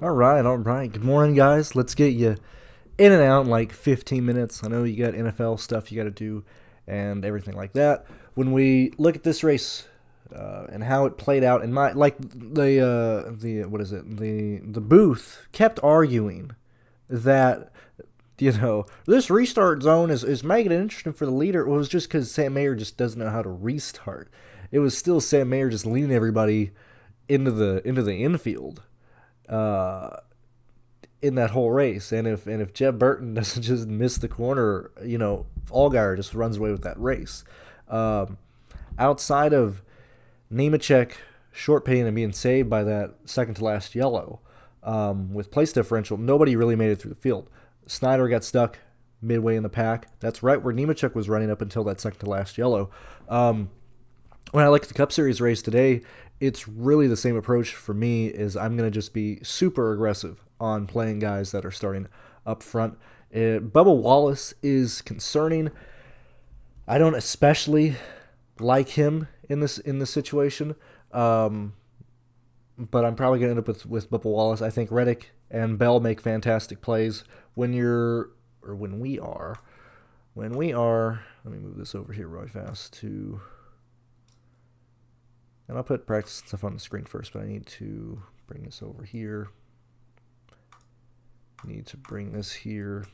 All right, all right. Good morning, guys. Let's get you in and out in like 15 minutes. I know you got NFL stuff you got to do and everything like that. When we look at this race and how it played out, in my like the what is it? The booth kept arguing that this restart zone is making it interesting for the leader. Well, it was just because Sam Mayer just doesn't know how to restart. It was still Sam Mayer just leading everybody into the infield uh, in that whole race. And if Jeb Burton doesn't just miss the corner, Allgaier just runs away with that race. Um, Outside of Nemechek short pitting and being saved by that second to last yellow, with place differential, nobody really made it through the field. Snyder got stuck midway in the pack. That's right where Nemechek was running up until that second to last yellow. When I look at the Cup Series race today, it's really the same approach for me. Is I'm going to just be super aggressive on playing guys that are starting up front. Bubba Wallace is concerning. I don't especially like him in this situation, but I'm probably going to end up with Bubba Wallace. I think Reddick and Bell make fantastic plays when we are. Let me move this over here really fast to. And I'll put practice stuff on the screen first, but I need to bring this over here. Need to bring this here.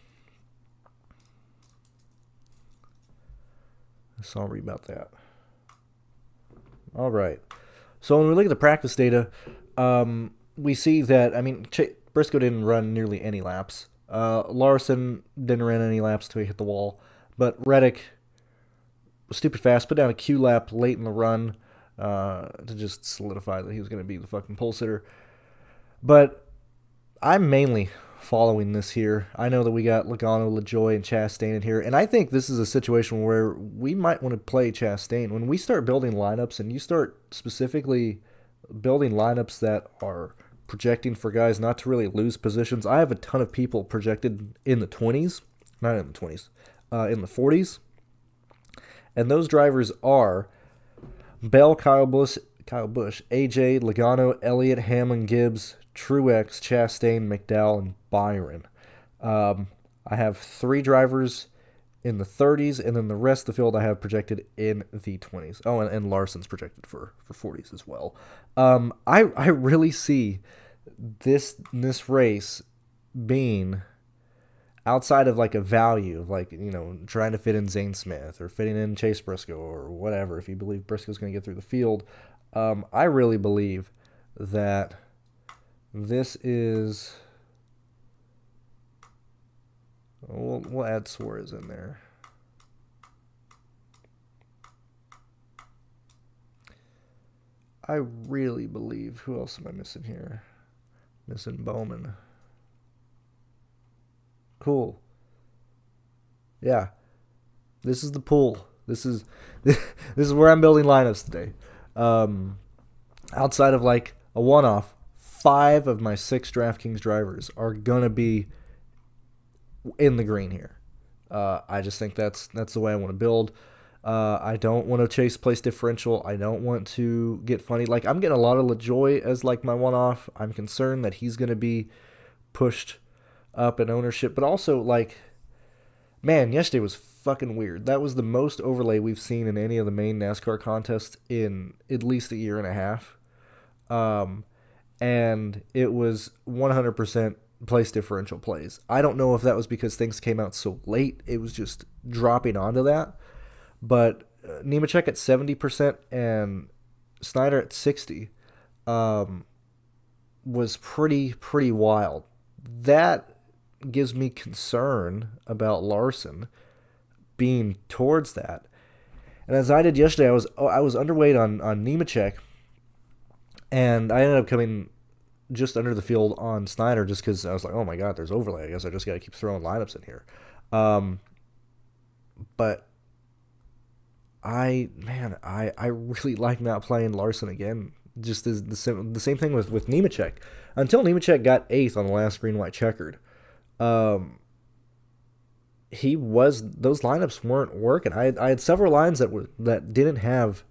Sorry about that. All right. So when we look at the practice data, we see that, Briscoe didn't run nearly any laps. Larson didn't run any laps until he hit the wall. But Reddick was stupid fast, put down a Q lap late in the run to just solidify that he was going to be the fucking pole sitter. But I'm mainly following this here. I know that we got Logano, LaJoy, and Chastain in here, and I think this is a situation where we might want to play Chastain. When we start building lineups, and you start specifically building lineups that are projecting for guys not to really lose positions, I have a ton of people projected in the 20s, not in the 20s, in the 40s, and those drivers are Bell, Kyle Busch, AJ, Logano, Elliott, Hamlin, Gibbs, Truex, Chastain, McDowell, and Byron. I have 3 drivers in the 30s, and then the rest of the field I have projected in the 20s. Oh, and Larson's projected for 40s as well. I really see this race being outside of like a value of like, trying to fit in Zane Smith or fitting in Chase Briscoe or whatever, if you believe Briscoe's going to get through the field. I really believe that this is. We'll add Suarez in there. I really believe. Who else am I missing here? Missing Bowman. Cool. Yeah. This is the pool. This is this is where I'm building lineups today. Outside of like a one-off, 5 of my 6 DraftKings drivers are gonna be in the green here. I just think that's the way I want to build. I don't want to chase place differential. I don't want to get funny. Like, I'm getting a lot of LaJoy as like my one-off. I'm concerned that he's going to be pushed up in ownership. But also, like, man, yesterday was fucking weird. That was the most overlay we've seen in any of the main NASCAR contests in at least a year and a half. And it was 100% place differential plays. I don't know if that was because things came out so late. It was just dropping onto that. But Nemechek at 70% and Snyder at 60 was pretty wild. That gives me concern about Larson being towards that. And as I did yesterday, I was underweight on Nemechek, and I ended up coming just under the field on Snyder just because I was like, oh my god, there's overlay. I guess I just got to keep throwing lineups in here. But I really like not playing Larson again. Just as the same thing with Nemechek. Until Nemechek got 8th on the last green white checkered, those lineups weren't working. I had several lines that didn't have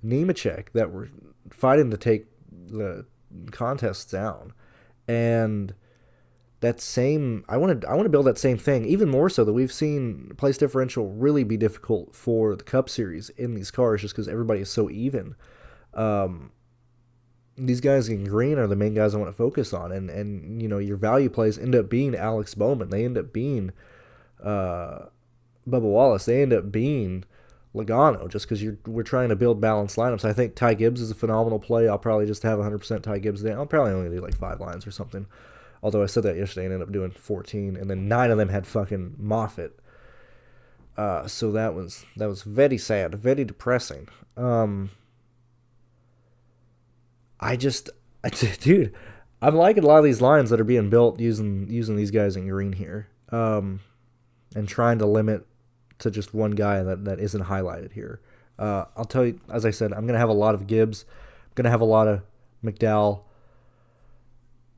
Nemechek that were fighting to take the contests down, And that same, I want to build that same thing, even more so that we've seen place differential really be difficult for the Cup Series in these cars just because everybody is so even. These guys in green are the main guys I want to focus on, and your value plays end up being Alex Bowman. They end up being Bubba Wallace. They end up being Logano just because we're trying to build balanced lineups. I think Ty Gibbs is a phenomenal play. I'll probably just have 100% Ty Gibbs there. I'll probably only do like 5 lines or something. Although I said that yesterday and ended up doing 14, and then 9 of them had fucking Moffitt. So that was very sad, very depressing. Dude, I'm liking a lot of these lines that are being built using these guys in green here, and trying to limit to just one guy that isn't highlighted here. I'll tell you, as I said, I'm gonna have a lot of Gibbs. I'm gonna have a lot of McDowell.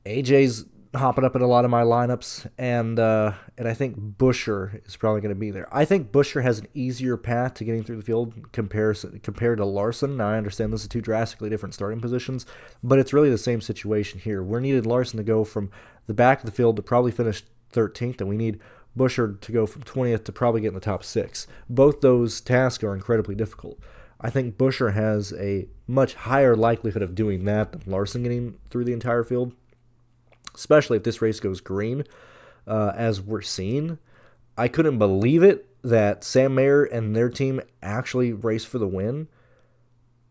AJ's hopping up in a lot of my lineups, and I think Buescher is probably going to be there. I think Buescher has an easier path to getting through the field compared to Larson. Now, I understand this is 2 drastically different starting positions, but it's really the same situation here. We needed Larson to go from the back of the field to probably finish 13th, and we need Buescher to go from 20th to probably get in the top 6. Both those tasks are incredibly difficult. I think Buescher has a much higher likelihood of doing that than Larson getting through the entire field, especially if this race goes green, as we're seeing. I couldn't believe it that Sam Mayer and their team actually raced for the win.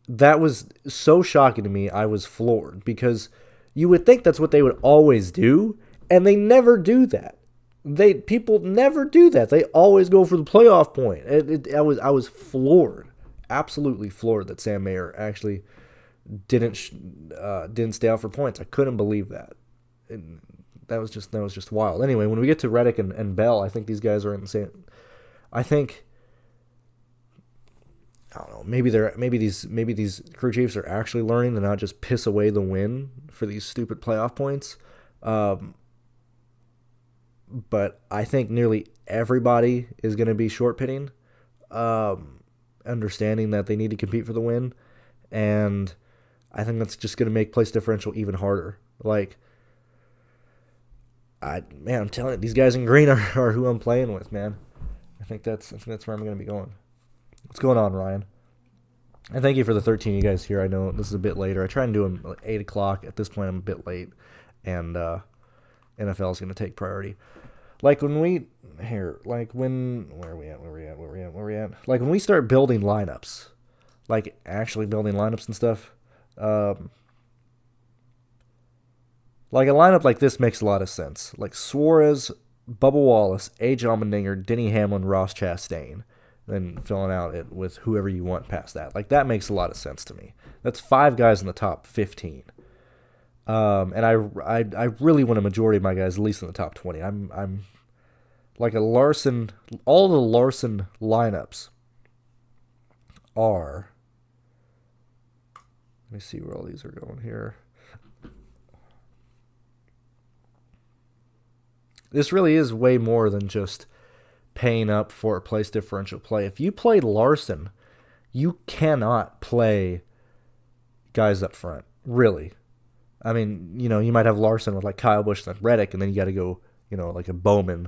That was so shocking to me. I was floored because you would think that's what they would always do, and they never do that. People never do that. They always go for the playoff point. I was floored, absolutely floored that Sam Mayer actually didn't stay out for points. I couldn't believe that. And that was just wild. Anyway, when we get to Reddick and Bell, I think these guys are in the same. I think, I don't know. Maybe these crew chiefs are actually learning to not just piss away the win for these stupid playoff points. But I think nearly everybody is going to be short pitting, understanding that they need to compete for the win, and I think that's just going to make place differential even harder. I'm telling you, these guys in green are who I'm playing with, man. I think that's where I'm going to be going. What's going on, Ryan? And thank you for the 13 you guys here. I know this is a bit later. I try and do them at 8 o'clock. At this point, I'm a bit late, and NFL is going to take priority. Like when we here, like when where are we at? Like when we start building lineups, like actually building lineups and stuff. Like a lineup like this makes a lot of sense. Like Suarez, Bubba Wallace, A.J. Allmendinger, Denny Hamlin, Ross Chastain. Then filling out it with whoever you want past that. Like that makes a lot of sense to me. That's 5 guys in the top 15. And I really want a majority of my guys at least in the top 20. I'm like a Larson. All the Larson lineups are. Let me see where all these are going here. This really is way more than just paying up for a place differential play. If you play Larson, you cannot play guys up front, really. I mean, you might have Larson with like Kyle Busch and Reddick, and then you got to go, like a Bowman,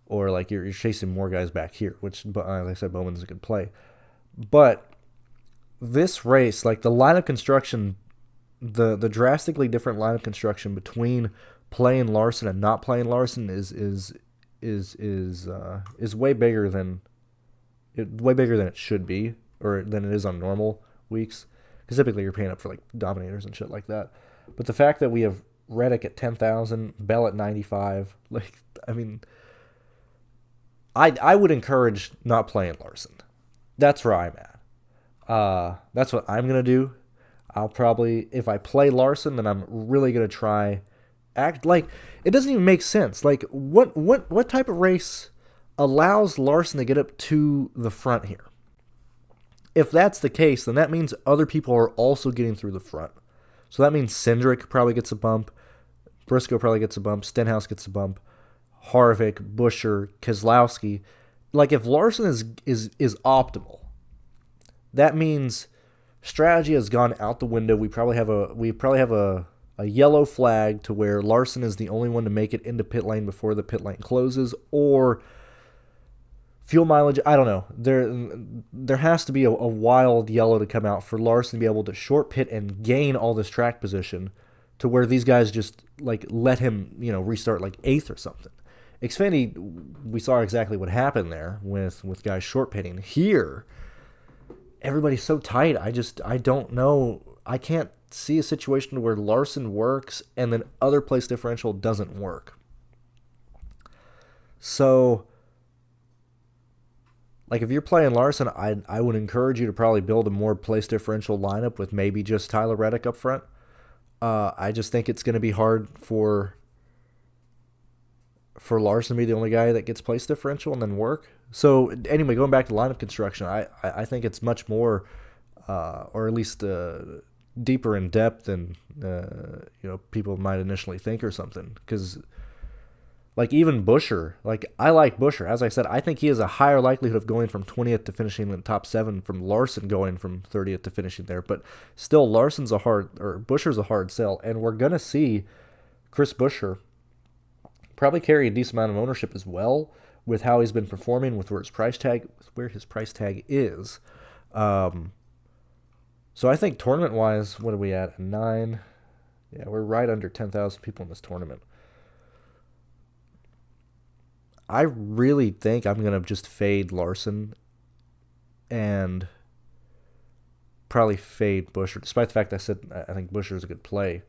or like you're chasing more guys back here, which, like I said, Bowman's a good play. But this race, like the lineup construction, the drastically different lineup construction between playing Larson and not playing Larson is way bigger than it should be, or than it is on normal weeks. Because typically you're paying up for like dominators and shit like that. But the fact that we have Reddick at 10,000, Bell at 95, like, I mean, I would encourage not playing Larson. That's where I'm at. That's what I'm gonna do. I'll probably, if I play Larson, then I'm really gonna try act like it doesn't even make sense. Like what type of race allows Larson to get up to the front here? If that's the case, then that means other people are also getting through the front. So that means Cindric probably gets a bump, Briscoe probably gets a bump, Stenhouse gets a bump, Harvick, Buescher, Keselowski. Like if Larson is optimal, that means strategy has gone out the window. We probably have a a yellow flag to where Larson is the only one to make it into pit lane before the pit lane closes, or fuel mileage. I don't know. There has to be a wild yellow to come out for Larson to be able to short pit and gain all this track position to where these guys just like let him, restart like 8th or something. Xfinity, we saw exactly what happened there with guys short pitting. Here, everybody's so tight. I don't know. I can't see a situation where Larson works and then other place differential doesn't work. So, like, if you're playing Larson, I would encourage you to probably build a more place differential lineup with maybe just Tyler Reddick up front. I just think it's going to be hard for Larson to be the only guy that gets place differential and then work. So anyway, going back to lineup construction, I think it's much more, or at least deeper in depth than people might initially think or something. Because like even Buescher, like I like Buescher. As I said, I think he has a higher likelihood of going from 20th to finishing in the top 7 from Larson going from 30th to finishing there. But still, Buescher's a hard sell, and we're gonna see Chris Buescher probably carry a decent amount of ownership as well with how he's been performing, with where his price tag is. So I think tournament-wise, what are we at? 9? Yeah, we're right under 10,000 people in this tournament. I really think I'm going to just fade Larson and probably fade Buescher, despite the fact that I said I think Buescher is a good play.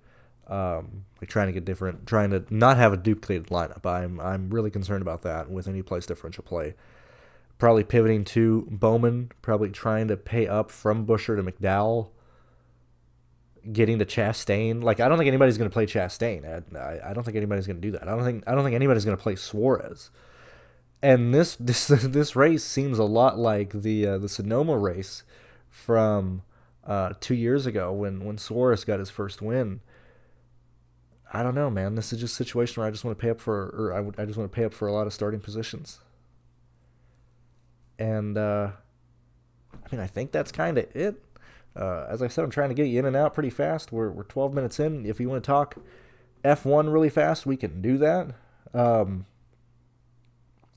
Like trying to not have a duplicated lineup. I'm really concerned about that with any place differential play. Probably pivoting to Bowman, probably trying to pay up from Buescher to McDowell, getting to Chastain. Like I don't think anybody's going to play Chastain. I don't think anybody's going to do that. I don't think anybody's going to play Suarez. And this race seems a lot like the Sonoma race from 2 years ago when Suarez got his first win. I don't know, man. This is just a situation where I just want to pay up I just want to pay up for a lot of starting positions. And I think that's kind of it. As I said, I'm trying to get you in and out pretty fast. We're 12 minutes in. If you want to talk F1 really fast, we can do that.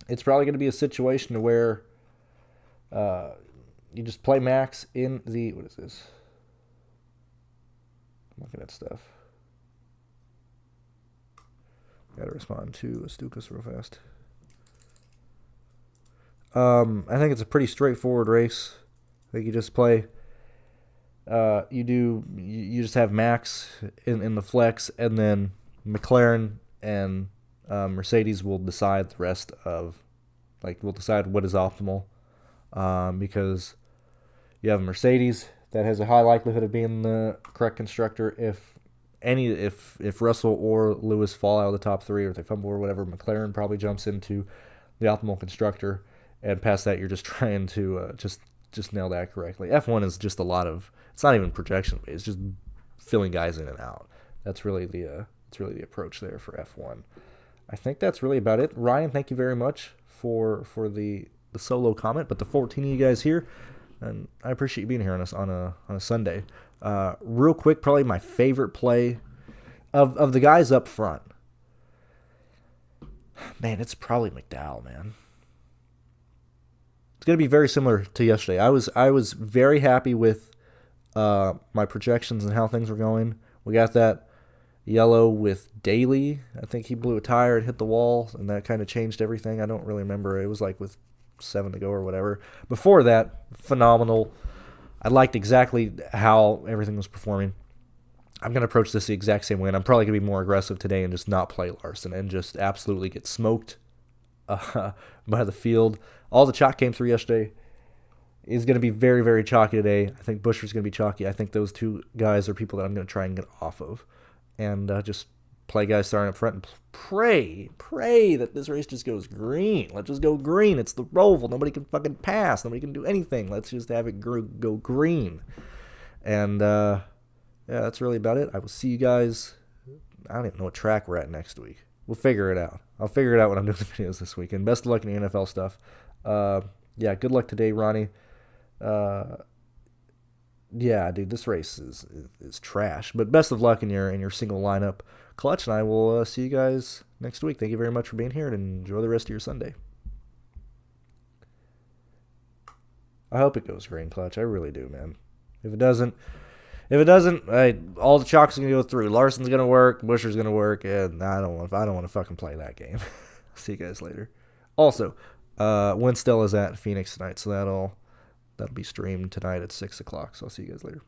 It's probably going to be a situation where you just play Max in the... What is this? I'm looking at stuff. Got to respond to Astukas real fast. I think it's a pretty straightforward race. I think you just play. You just have Max in the flex, and then McLaren and Mercedes will decide the rest of, will decide what is optimal, because you have a Mercedes that has a high likelihood of being the correct constructor if Russell or Lewis fall out of the top 3 or if they fumble or whatever. McLaren probably jumps into the optimal constructor, and past that you're just trying to just nail that correctly. F1 is just a lot of, it's not even projection, it's just filling guys in and out. That's really the approach there for F1. I think that's really about it. Ryan, thank you very much for the solo comment, but the 14 of you guys here, and I appreciate you being here on a Sunday. Real quick, probably my favorite play of the guys up front. Man, it's probably McDowell, man. It's going to be very similar to yesterday. I was very happy with my projections and how things were going. We got that yellow with Daly. I think he blew a tire and hit the wall, and that kind of changed everything. I don't really remember. It was like with 7 to go or whatever. Before that, phenomenal. I liked exactly how everything was performing. I'm going to approach this the exact same way, and I'm probably going to be more aggressive today and just not play Larson and just absolutely get smoked by the field. All the chalk came through yesterday. Is going to be very, very chalky today. I think Buescher's going to be chalky. I think those two guys are people that I'm going to try and get off of. And just play guys starting up front and pray that this race just goes green. Let's just go green. It's the ROVAL. Nobody can fucking pass. Nobody can do anything. Let's just have it go green. And, yeah, that's really about it. I will see you guys. I don't even know what track we're at next week. We'll figure it out. I'll figure it out when I'm doing the videos this weekend. Best of luck in the NFL stuff. Yeah, good luck today, Ronnie. Yeah, dude, this race is trash. But best of luck in your single lineup, Clutch, and I will see you guys next week. Thank you very much for being here, and enjoy the rest of your Sunday. I hope it goes green, Clutch. I really do, man. If it doesn't, all the chalk's gonna go through. Larson's gonna work, Busher's gonna work, and I don't want to fucking play that game. See you guys later. Also, Winstell is at Phoenix tonight, so that'll be streamed tonight at 6 o'clock. So I'll see you guys later.